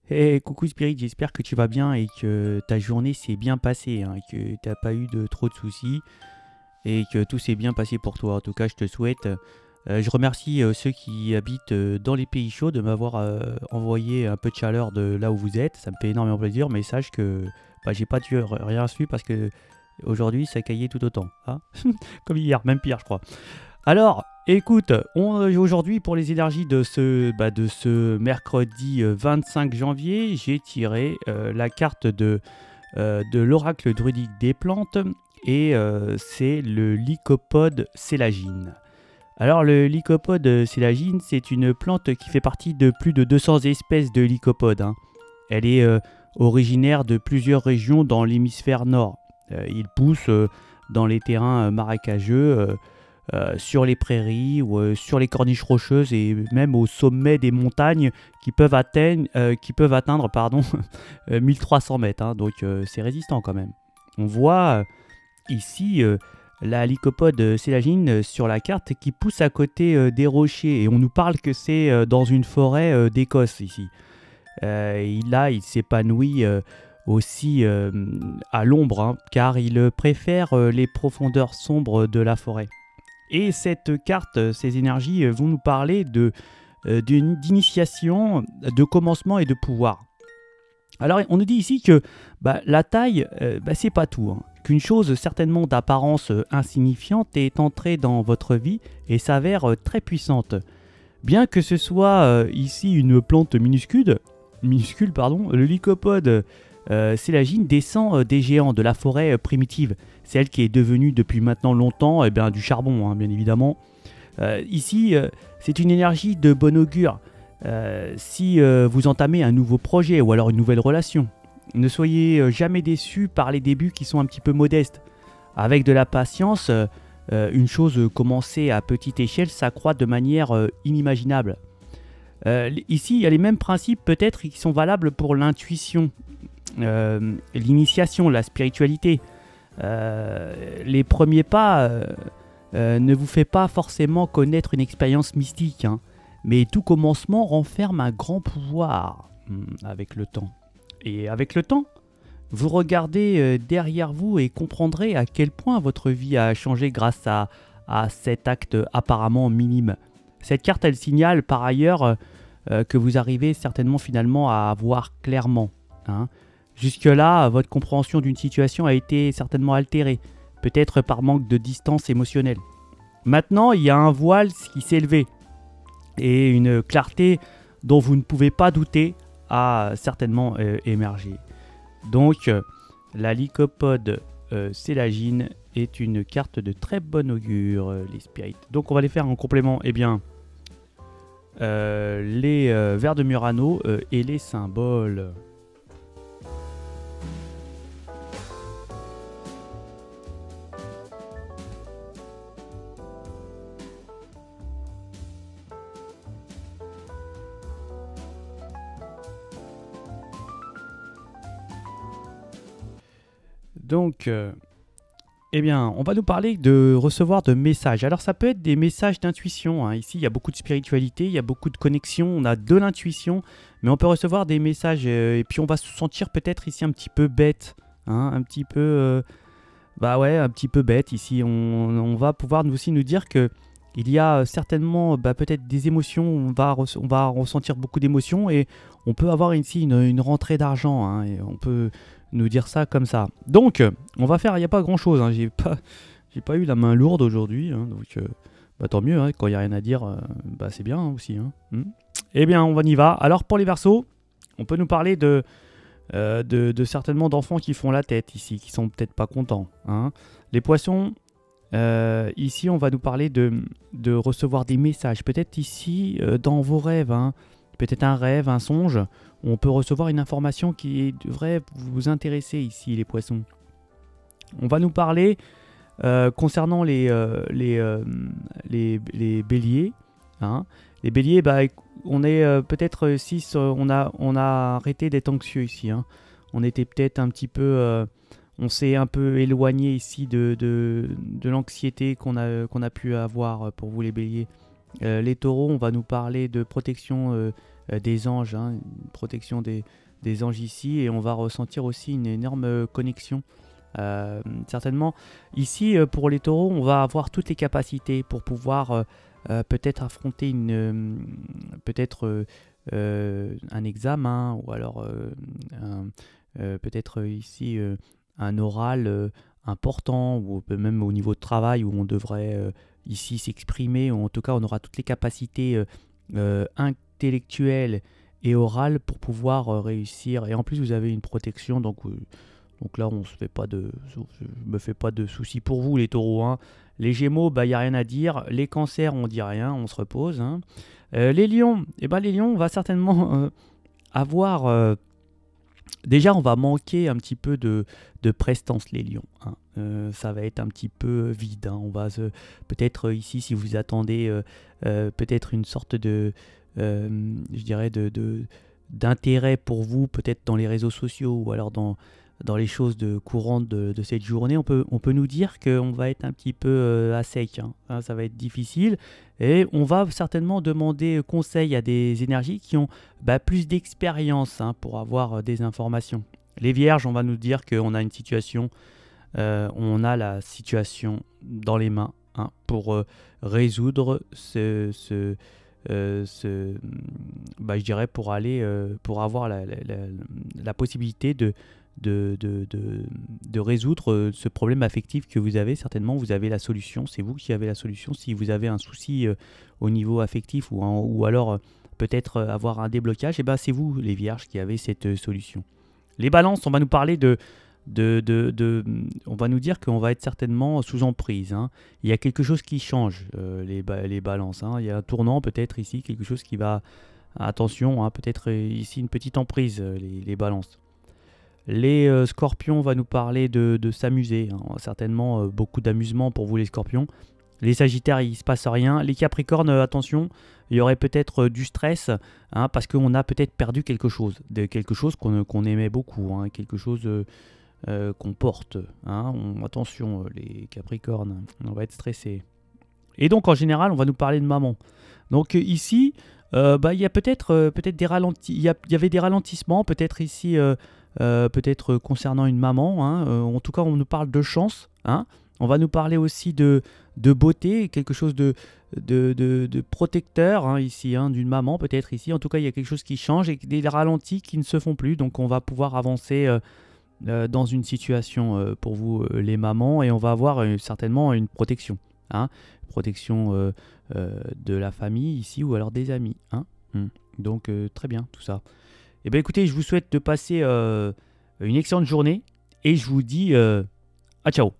Hey, coucou Spirit, j'espère que tu vas bien et que ta journée s'est bien passée, hein, et que t'as pas eu de trop de soucis et que tout s'est bien passé pour toi. En tout cas, je te souhaite. Je remercie ceux qui habitent dans les pays chauds de m'avoir envoyé un peu de chaleur de là où vous êtes. Ça me fait énormément plaisir, mais sache que j'ai pas dû rien su parce que aujourd'hui ça caillait tout autant, hein. Comme hier, même pire, je crois. Alors, écoute, aujourd'hui pour les énergies de ce mercredi 25 janvier, j'ai tiré la carte de l'oracle druidique des plantes et c'est le lycopode sélagine. Alors le lycopode sélagine, c'est une plante qui fait partie de plus de 200 espèces de lycopodes, hein. Elle est originaire de plusieurs régions dans l'hémisphère nord. Il pousse dans les terrains marécageux, sur les prairies ou sur les corniches rocheuses et même au sommet des montagnes qui peuvent atteindre pardon, 1300 mètres, hein. Donc c'est résistant quand même. On voit ici la lycopode sélagine sur la carte qui pousse à côté des rochers et on nous parle que c'est dans une forêt d'Écosse ici. Il s'épanouit aussi à l'ombre, hein, car il préfère les profondeurs sombres de la forêt. Et cette carte, ces énergies vont nous parler d'initiation, de commencement et de pouvoir. Alors on nous dit ici que la taille, c'est pas tout, hein. Qu'une chose certainement d'apparence insignifiante est entrée dans votre vie et s'avère très puissante. Bien que ce soit ici une plante minuscule pardon, le lycopode sélagine descend des géants de la forêt primitive, celle qui est devenue depuis maintenant longtemps du charbon, hein, bien évidemment. Ici, c'est une énergie de bon augure. Si vous entamez un nouveau projet ou alors une nouvelle relation, ne soyez jamais déçus par les débuts qui sont un petit peu modestes. Avec de la patience, une chose commencée à petite échelle s'accroît de manière inimaginable. Ici, il y a les mêmes principes peut-être qui sont valables pour l'intuition, l'initiation, la spiritualité. Les premiers pas ne vous fait pas forcément connaître une expérience mystique, hein, mais tout commencement renferme un grand pouvoir avec le temps. Et avec le temps, vous regardez derrière vous et comprendrez à quel point votre vie a changé grâce à cet acte apparemment minime. Cette carte, elle signale par ailleurs que vous arrivez certainement finalement à voir clairement, hein. Jusque-là, votre compréhension d'une situation a été certainement altérée, peut-être par manque de distance émotionnelle. Maintenant, il y a un voile qui s'est levé et une clarté dont vous ne pouvez pas douter a certainement émergé. Donc, la lycopode sélagine est une carte de très bon augure, les spirites. Donc, on va les faire en complément. Eh bien, les vers de Murano et les symboles. Donc, on va nous parler de recevoir de messages. Alors, ça peut être des messages d'intuition, hein. Ici, il y a beaucoup de spiritualité, il y a beaucoup de connexion, on a de l'intuition, mais on peut recevoir des messages et puis on va se sentir peut-être ici un petit peu bête, hein, un petit peu, un petit peu bête. Ici, on va pouvoir aussi nous dire que il y a certainement peut-être des émotions, on va ressentir beaucoup d'émotions et on peut avoir ici une rentrée d'argent, hein, et on peut nous dire ça comme ça. Donc, on va faire, il n'y a pas grand chose, hein, j'ai pas eu la main lourde aujourd'hui, hein, donc tant mieux, hein, quand il n'y a rien à dire, c'est bien, hein, aussi, hein. Eh bien, on y va. Alors, pour les Verseaux, on peut nous parler de certainement d'enfants qui font la tête ici, qui sont peut-être pas contents, hein. Les Poissons, ici, on va nous parler de recevoir des messages. Peut-être ici, dans vos rêves, hein, peut-être un rêve, un songe, où on peut recevoir une information qui devrait vous intéresser ici, les Poissons. On va nous parler concernant les béliers, hein. Les béliers, on est peut-être 6, on a arrêté d'être anxieux ici, hein. On était peut-être un petit peu... on s'est un peu éloigné ici de l'anxiété qu'on a pu avoir pour vous les béliers. Les taureaux, on va nous parler de protection des anges, hein, une protection des anges ici, et on va ressentir aussi une énorme connexion. Certainement, ici, pour les taureaux, on va avoir toutes les capacités pour pouvoir peut-être affronter peut-être un examen, ou alors peut-être ici un oral important, ou même au niveau de travail où on devrait ici s'exprimer, ou en tout cas on aura toutes les capacités intellectuelles et orales pour pouvoir réussir. Et en plus vous avez une protection, donc là je me fais pas de soucis pour vous les taureaux, hein. Les gémeaux, bah, il n'y a rien à dire. Les cancers, on dit rien, on se repose, hein. Les lions, les lions, on va certainement avoir... déjà, on va manquer un petit peu de prestance, les lions, hein. Ça va être un petit peu vide, hein. On va peut-être ici, si vous attendez peut-être une sorte je dirais, d'intérêt pour vous, peut-être dans les réseaux sociaux, ou alors dans les choses courantes de cette journée, on peut nous dire qu'on va être un petit peu à sec, hein. Ça va être difficile, et on va certainement demander conseil à des énergies qui ont plus d'expérience, hein, pour avoir des informations. Les vierges, on va nous dire qu'on a une situation, on a la situation dans les mains, hein, pour résoudre je dirais, pour aller, pour avoir la possibilité de résoudre ce problème affectif que vous avez. Certainement, vous avez la solution, c'est vous qui avez la solution. Si vous avez un souci au niveau affectif, ou alors peut-être avoir un déblocage, c'est vous, les vierges, qui avez cette solution. Les balances, on va nous parler on va nous dire qu'on va être certainement sous emprise, hein. Il y a quelque chose qui change, les balances, hein. Il y a un tournant peut-être ici, quelque chose qui va... Attention, hein, peut-être ici une petite emprise, les balances. Les scorpions, on va nous parler de s'amuser, hein. Certainement beaucoup d'amusement pour vous les scorpions. Les sagittaires, il ne se passe rien. Les capricornes, attention, il y aurait peut-être du stress, hein, parce qu'on a peut-être perdu quelque chose qu'on aimait beaucoup, hein, quelque chose qu'on porte, hein. Attention, les capricornes, on va être stressé. Et donc en général, on va nous parler de maman. Donc ici, il y a peut-être des ralentis, il y avait des ralentissements, peut-être ici, peut-être concernant une maman, hein. En tout cas, on nous parle de chance, hein. On va nous parler aussi de beauté, quelque chose de protecteur, hein, ici, hein, d'une maman peut-être ici. En tout cas, il y a quelque chose qui change et des ralentis qui ne se font plus. Donc on va pouvoir avancer dans une situation pour vous, les mamans, et on va avoir certainement une protection, hein. Protection de la famille ici, ou alors des amis, hein. Donc très bien tout ça. Et écoutez, je vous souhaite de passer une excellente journée, et je vous dis à ciao.